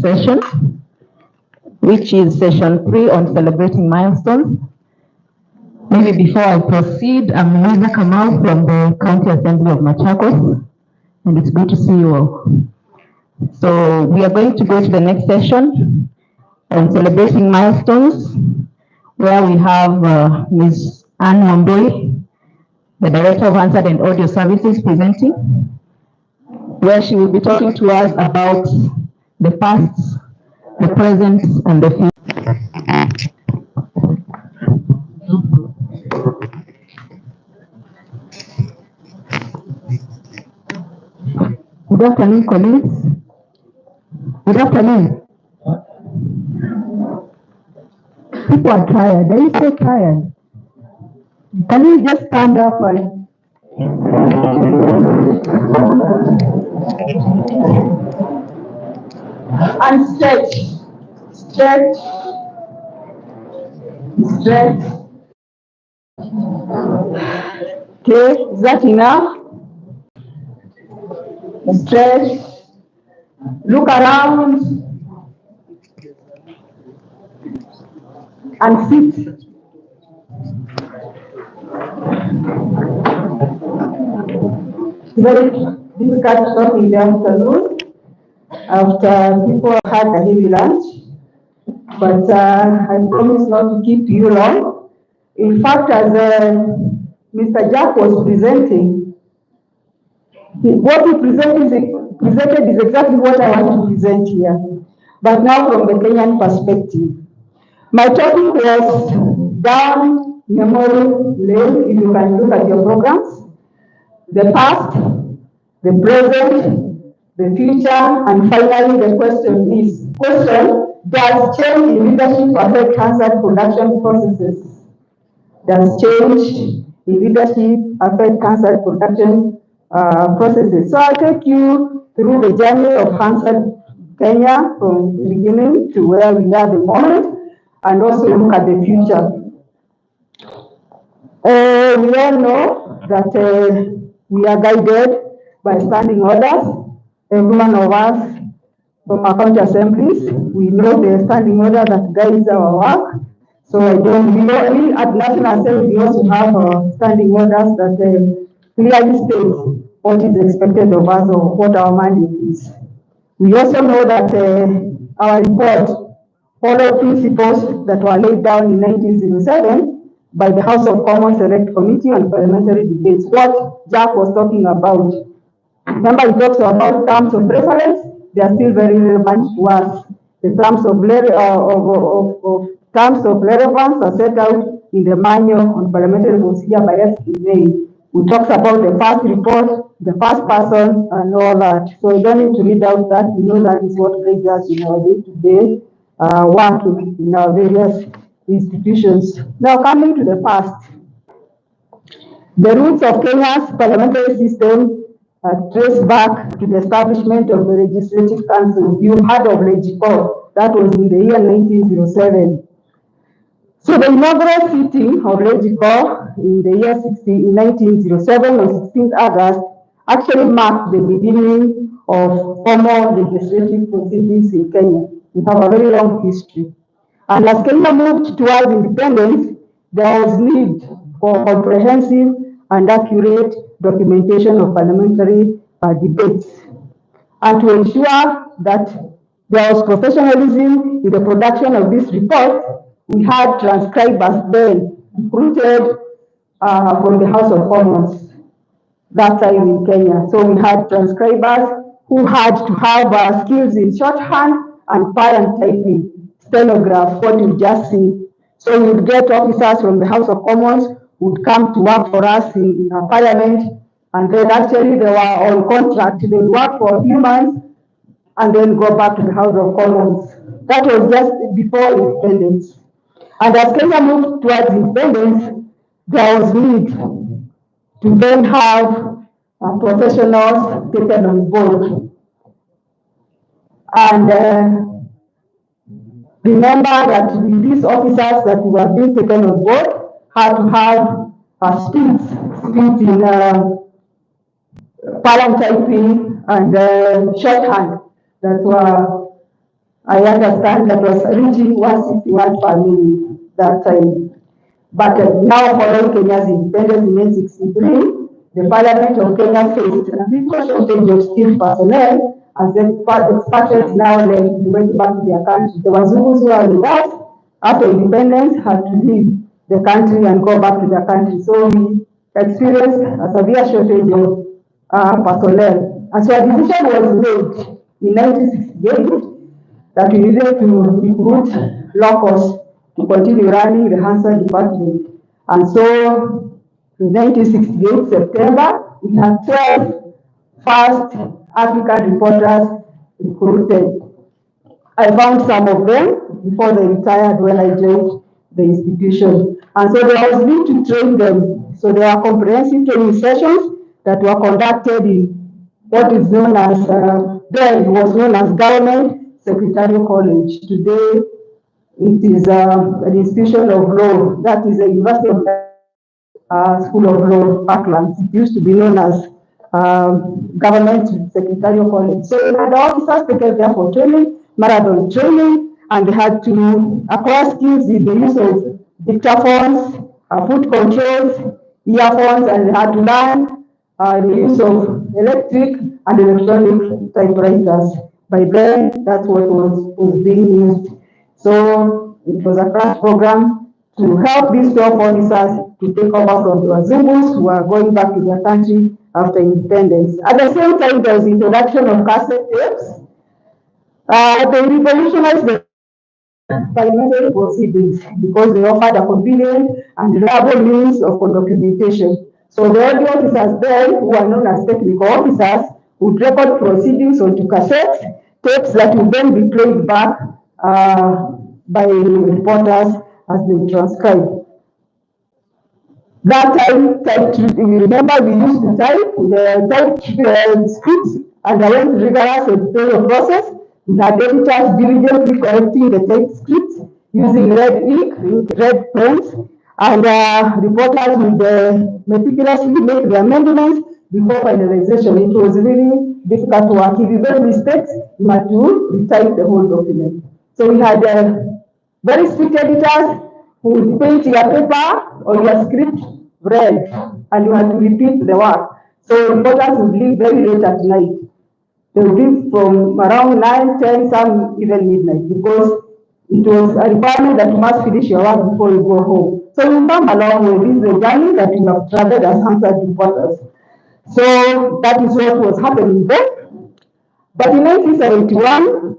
session, which is session 3 on celebrating milestones. Maybe before I proceed, I'm Lisa Kamau from the County Assembly of Machakos, and it's good to see you all. So we are going to go to the next session on celebrating milestones, where we have Ms. Anne Wambui, the Director of Hansard and Audio Services, presenting, where she will be talking to us about the past, the present, and the future. Good afternoon, colleagues. Good afternoon. People are tired. Are you so tired? Can you just stand up and stretch? Stretch. Stretch. Okay, is that enough? Stretch. Look around and sit. Very difficult to talk in the afternoon after people had a heavy lunch, but I promise not to keep you long. In fact, as Mr. Jack was presenting, what he presented is exactly what I want to present here, but now from the Kenyan perspective. My topic was down memory lane, if you can look at your programs, the past, the present, the future, and finally the question is, does change in leadership affect Hansard production processes? Does change in leadership affect Hansard production processes? So I'll take you through the journey of Hansard Kenya from the beginning to where we are at the moment, and also look at the future. We all know that we are guided by standing orders. Every one of us from our county assemblies, we know the standing order that guides our work. So we at National Assembly, we also have standing orders that clearly state what is expected of us or what our mandate is. We also know that our report follow principles that were laid down in 1907 by the House of Commons Select Committee on Parliamentary Debates, what Jack was talking about. Remember, he talks about terms of reference. They are still very relevant to us. The terms of relevance are set out in the manual on parliamentary procedure by SPA. We talks about the first report, the first person, and all that. So you don't need to read out that. We know that is what guides us in our day-to-day work in our various institutions. Now, coming to the past. The roots of Kenya's parliamentary system trace back to the establishment of the Legislative Council. You heard of Legicor, that was in the year 1907. So the inaugural sitting of Legicor in the year 1907 on 16th August actually marked the beginning of formal legislative proceedings in Kenya. We have a very long history. And as Kenya moved towards independence, there was need for comprehensive and accurate documentation of parliamentary debates. And to ensure that there was professionalism in the production of this report, we had transcribers then recruited from the House of Commons that time in Kenya. So we had transcribers who had to have skills in shorthand and parent typing, stenograph, what you just see. So we would get officers from the House of Commons who would come to work for us in our parliament, and then actually they were on contract. They would work for a few months and then go back to the House of Commons. That was just before independence. And as Kenya moved towards independence, there was need to then have professionals taken on board. And remember that these officers that were being taken on board had to have speed in parent typing and shorthand that were I understand that was reaching 161 per minute that time. But now following Kenya's independence in 1963, the Parliament of Kenya faced a frequent shortage of skilled personnel as the expatriates now went back to their country. The Wazungus who are with us after independence had to leave the country and go back to their country. So we experienced a severe shortage of personnel. And so a decision was made in 1968 that we needed to recruit locals to continue running the Hansard department. And so in 1968 September, we had 12 first African reporters recruited. I found some of them before they retired when I joined the institution. And so there was need to train them. So there are comprehensive training sessions that were conducted in what is known as, then was known as Government Secretarial College. Today, it is an institution of law. That is a University of School of Law, Parklands. It used to be known as Government Secretarial College. So we had officers taken there for training, marathon training, and they had to acquire skills in the use of dictaphones, foot controls, earphones, and they had to learn the use of electric and electronic typewriters. By then, that's what was being used. So it was a crash program to help these 12 officers to take over from the Wazungus who are going back to their country after independence. At the same time, there was introduction of cassette tapes. They revolutionized the parliamentary proceedings because they offered a convenient and reliable means of documentation. So the audio officers then, who are known as technical officers, would record proceedings onto cassette tapes that would then be played back by reporters as they transcribe. That time, you remember we used to type the scripts underwent rigorous editorial process. We had editors diligently correcting the typed scripts using red ink, red pens, and reporters would meticulously make the amendments before finalization. It was really difficult work. If you made mistakes, you had to retype the whole document. So we had very strict editors who would paint your paper or your script red, and you had to repeat the work. So reporters would leave very late at night. They would leave from around 9, 10, some even midnight, because it was a requirement that you must finish your work before you go home. So we come along with this the journey that we have traveled as Hansard reporters. So that is what was happening then. But in 1971,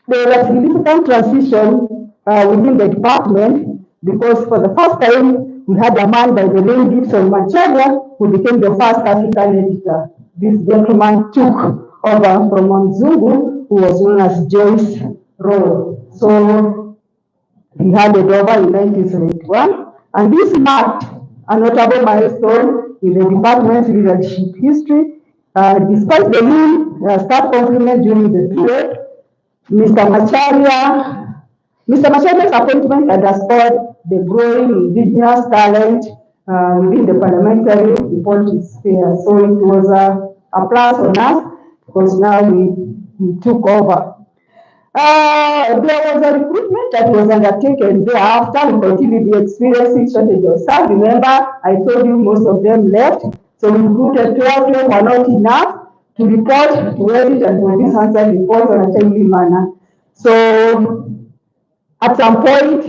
there was a significant transition within the department, because for the first time we had a man by the name Gibson Manchaga who became the first African editor. This gentleman took over from Mzungu, who was known as Joyce Rowe. So he handed over in 1971, and this marked a notable milestone in the department's leadership history. Despite the new staff complement during the period, Mr. Macharia's appointment underscored the growing indigenous talent within the parliamentary politics sphere. So it was a plus on us, because now we took over. There was a recruitment that was undertaken thereafter. We continued experiencing shortage of staff. Remember, I told you most of them left. So we recruited 12 who were not enough to report, to edit, and produce Hansard reports on a timely manner. So at some point,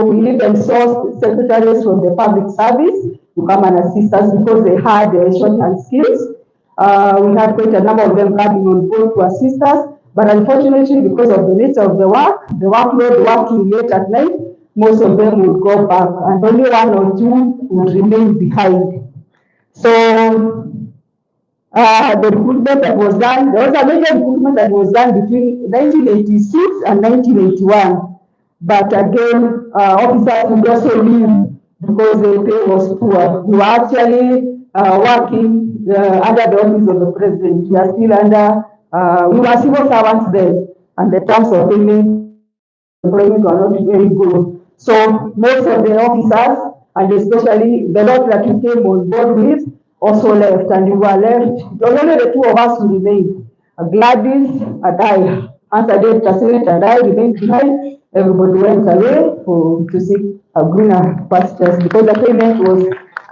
we even sourced secretaries from the public service to come and assist us, because they had shorthand skills. We had quite a number of them coming on board to assist us, but unfortunately, because of the nature of the workload, working late at night, most of them would go back, and only 1 or 2 would remain behind. So the recruitment that was done, there was a major recruitment that was done between 1986 and 1981. But again, officers would also leave because the pay was poor. We were actually working under the office of the president. We are still under, we were civil servants then, and the terms of payment employment were not very good. So most of the officers, and especially the lot that we came on board with, also left, and we were left. It was only the 2 of us who remained, Gladys and I. Hansard Editor Senate and I remained behind. Everybody went away to seek a greener pastures because the payment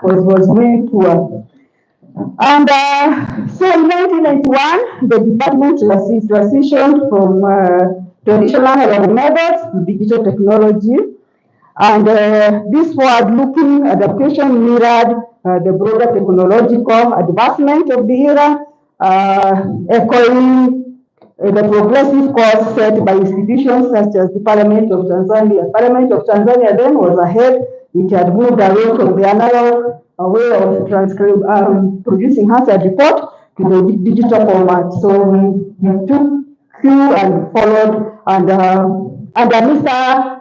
was really poor. And so in 1991, the department transitioned from traditional methods to digital technology. And this forward-looking adaptation mirrored the broader technological advancement of the era, echoing the progressive course set by institutions such as the Parliament of Tanzania. Parliament of Tanzania then was ahead. It had moved away from the analog way of producing Hansard report to the digital format. So we took cue and followed, and Mr.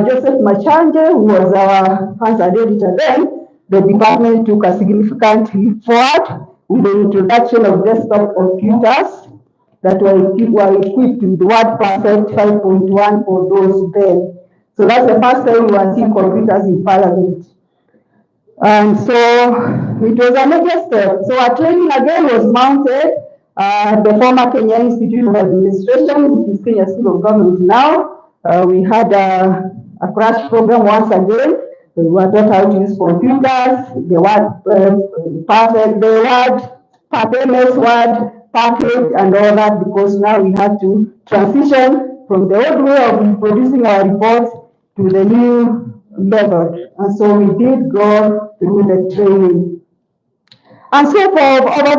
Joseph Machanje, who was our Hansard editor then, the department took a significant leap forward with the introduction of desktop computers that were equipped with WordPerfect 5.1 for those then. So that's the first time we were seeing computers in Parliament. And so it was a major step. So our training again was mounted at the former Kenya Institute of Administration, which is Kenya School of Government now. We had a crash program once again. We were taught how to use computers, the word perfect, the word MS Word, package, and all that, because now we had to transition from the old way of producing our reports to the new method. And so we did go through the training. And so for over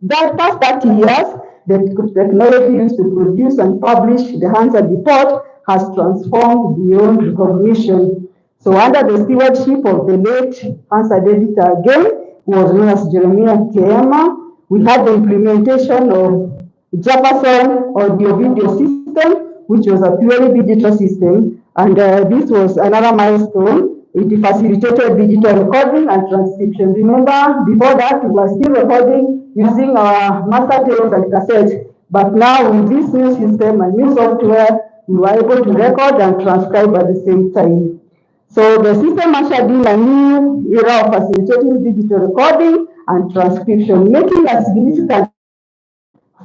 that past 30 years, the technology used to produce and publish the Hansard report has transformed beyond recognition. So under the stewardship of the late Hansard editor again, who was known as Jeremiah Keema, we had the implementation of Jefferson audio-video system, which was a purely digital system, and this was another milestone. It facilitated digital recording and transcription. Remember, before that, we were still recording using our master tapes and cassettes, but now with this new system and new software, we were able to record and transcribe at the same time. So the system ushered in a new era of facilitating digital recording and transcription, making a significant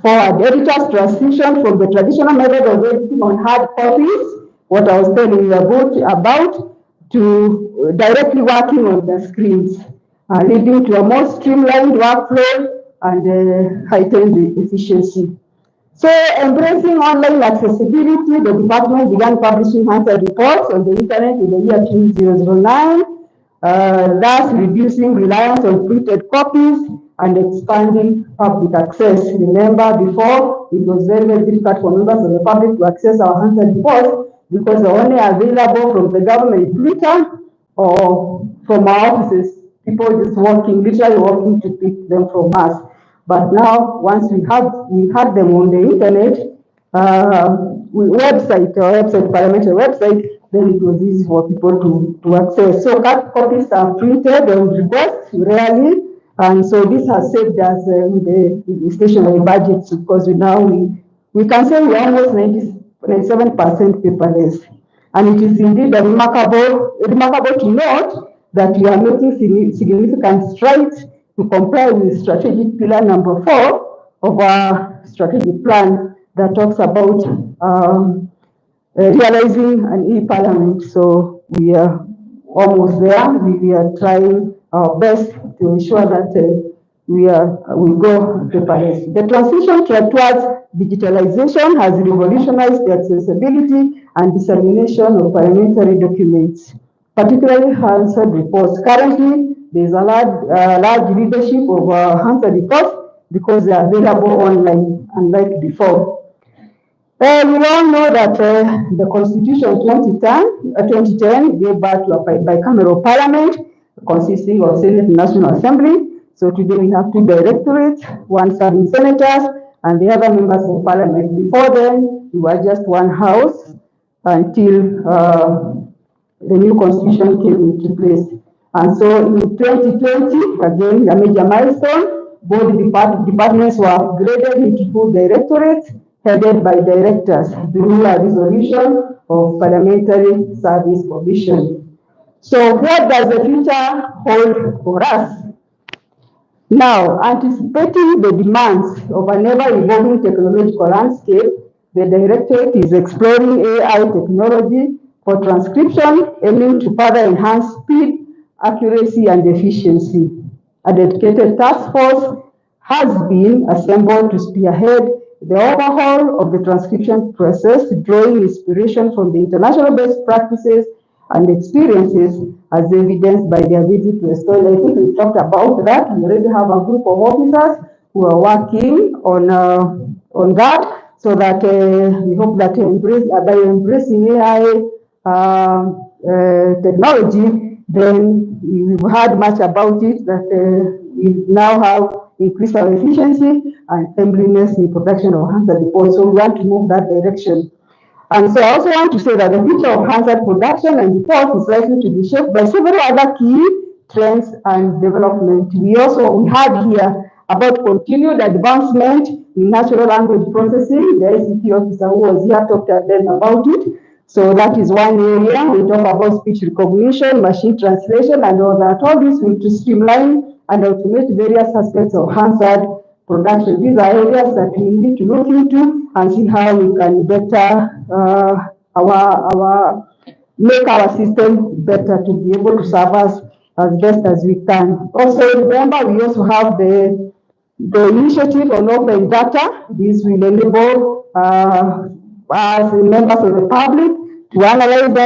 forward. Editors transition from the traditional method of editing on hard copies, what I was telling you about to directly working on the screens, leading to a more streamlined workflow and heightened efficiency. So, embracing online accessibility, the department began publishing Hansard reports on the internet in the year 2009, thus reducing reliance on printed copies and expanding public access. Remember, before it was very, very difficult for members of the public to access our Hansard reports because they're only available from the government Twitter or from our offices. People just literally walking to pick them from us. But now, once we had them on the internet, parliamentary website, then it was easy for people to access. So copies are printed on request rarely, and so this has saved us the stationery budgets because we can say we're almost 97% paperless. And it is indeed remarkable to note that we are making significant strides to comply with strategic pillar number 4 of our strategic plan that talks about realizing an e-parliament. So we are almost there. We are trying our best to ensure that we go paperless. The transition towards digitalization has revolutionized the accessibility and dissemination of parliamentary documents, particularly Hansard reports. Currently, there is a large leadership of Hansard reports because they are available online, unlike before. We all know that the Constitution 2010 gave birth to a bicameral parliament consisting of Senate and National Assembly. So today we have 2 directorates, 1 serving senators and the other members of parliament. Before then, we were just 1 house until the new constitution came into place. And so in 2020, again, a major milestone, both departments were upgraded into full directorates headed by directors through a resolution of Parliamentary Service Commission. So what does the future hold for us? Now, anticipating the demands of an ever-evolving technological landscape, The directorate is exploring AI technology for transcription, aiming to further enhance speed, accuracy, and efficiency. A dedicated task force has been assembled to spearhead the overhaul of the transcription process, drawing inspiration from the international best practices and experiences as evidenced by their visit to Estonia. I think we talked about that. We already have a group of officers who are working on that, so that we hope that by embracing AI technology, then we've heard much about it, that we now have increased our efficiency and timeliness in production of Hansard reports. So we want to move that direction. And so I also want to say that the future of Hansard production and reports is likely to be shaped by several other key trends and development. We had here about continued advancement in natural language processing. The ICT officer who was here talked then about it. So that is one area. We talk about speech recognition, machine translation, and all that. All this will to streamline and automate various aspects of Hansard production. These are areas that we need to look into and see how we can better make our system better to be able to serve us as best as we can. Also, remember, we also have the initiative on open data. This will enable as members of the public to analyze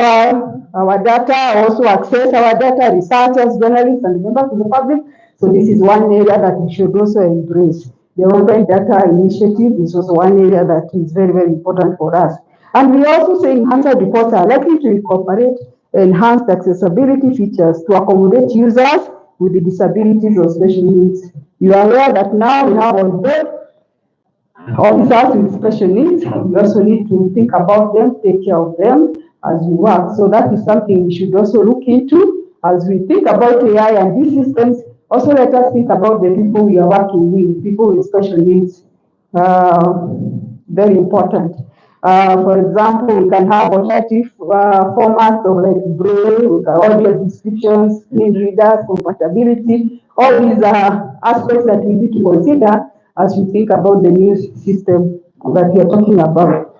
our data, also access our data, researchers, journalists, and members of the public. So this is one area that we should also embrace. The open data initiative is also one area that is very, very important for us. And we also say Hansard reports are likely to incorporate enhanced accessibility features to accommodate users with the disabilities or special needs. You are aware that now we have on board officers with special needs. We also need to think about them, take care of them as we work. So that is something we should also look into as we think about AI and these systems. Also, let us think about the people we are working with, people with special needs. Very important. For example, we can have alternative formats of like braille, audio descriptions, screen readers, compatibility. All these are aspects that we need to consider as we think about the new system that we are talking about.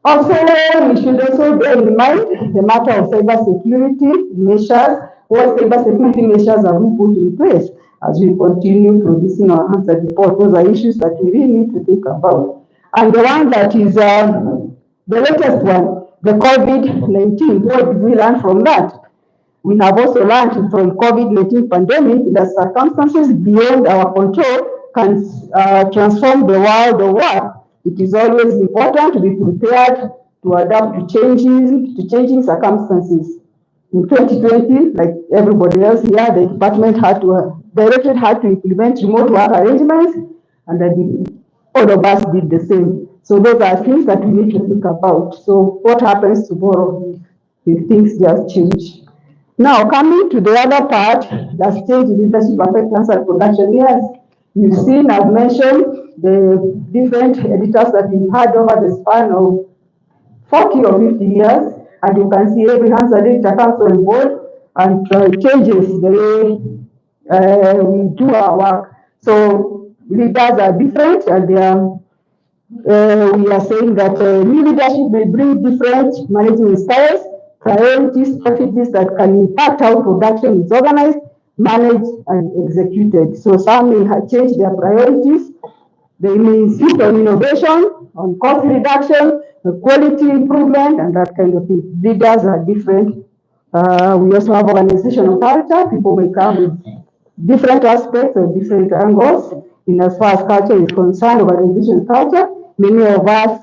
Also, we should also bear in mind the matter of cybersecurity measures. What cybersecurity measures are we put in place as we continue producing our Hansard report? Those are issues that we really need to think about. And the one that is the latest one, the COVID-19, what did we learn from that? We have also learned from COVID-19 pandemic that circumstances beyond our control can transform the world of work. It is always important to be prepared to adapt to changing circumstances. In 2020, like everybody else here, the department directorate had to implement remote work arrangements, and all of us did the same. So those are things that we need to think about. So what happens tomorrow if things just change? Now, coming to the other part, that's change leadership affect Hansard production. Yes, you've seen, I've mentioned the different editors that we've had over the span of 40 or 50 years, and you can see every Hansard editor comes on board and changes the way we do our work. So leaders are different, and we are saying that new leadership may bring different management styles, priorities, strategies that can impact how production is organized, managed, and executed. So some may have changed their priorities. They may insist on innovation, on cost reduction, quality improvement, and that kind of thing. Leaders are different. We also have organizational culture. People may come with different aspects or different angles. In as far as culture is concerned, organization culture, many of us,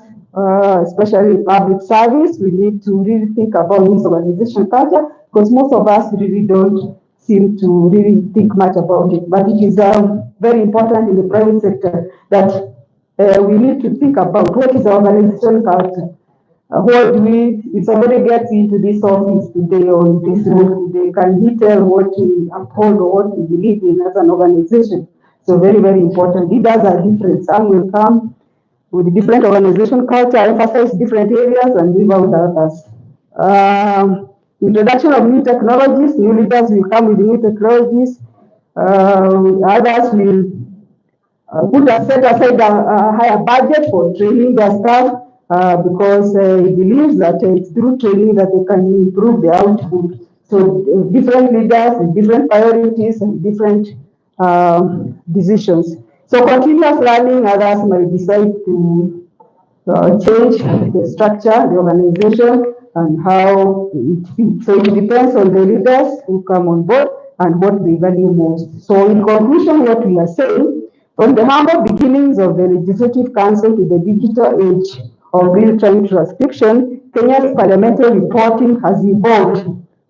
especially public service, we need to really think about this organization culture, because most of us really don't seem to really think much about it. But it is very important in the private sector that we need to think about what is our organization culture. If somebody gets into this office today or in this room today, can he tell what we uphold or what we believe in as an organization? So very, very important. Leaders are different. Some will come with different organization culture, emphasize different areas, and leave out others. Introduction of new technologies. New leaders will come with new technologies. Others will set aside a higher budget for training their staff because he believes that it's through training that they can improve the output. So different leaders and different priorities and different decisions. So continuous learning, others might decide to change the structure, the organization, and how it fits. So it depends on the leaders who come on board and what they value most. So in conclusion, what we are saying, from the humble beginnings of the Legislative Council to the digital age of real-time transcription, Kenya's parliamentary reporting has evolved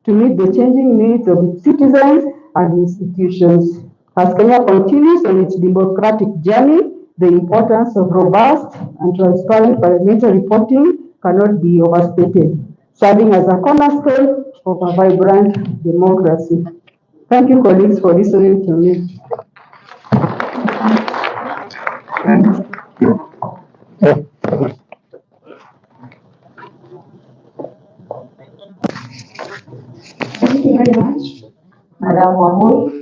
to meet the changing needs of its citizens and institutions. As Kenya continues on its democratic journey, the importance of robust and transparent parliamentary reporting cannot be overstated, serving as a cornerstone of a vibrant democracy. Thank you, colleagues, for listening to me. Thank you very much, Madam Wambui.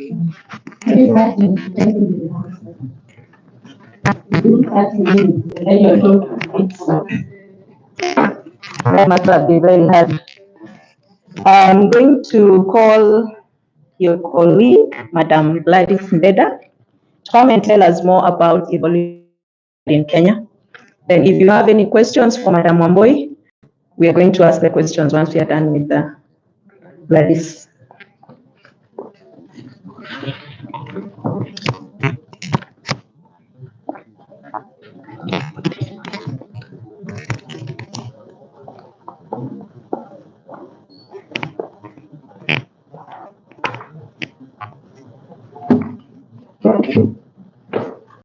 That must have been very hard. I'm going to call your colleague, Madam Gladys Mbeda, to come and tell us more about evolution in Kenya. Then if you have any questions for Madam Wambui, we are going to ask the questions once we are done with the Gladys.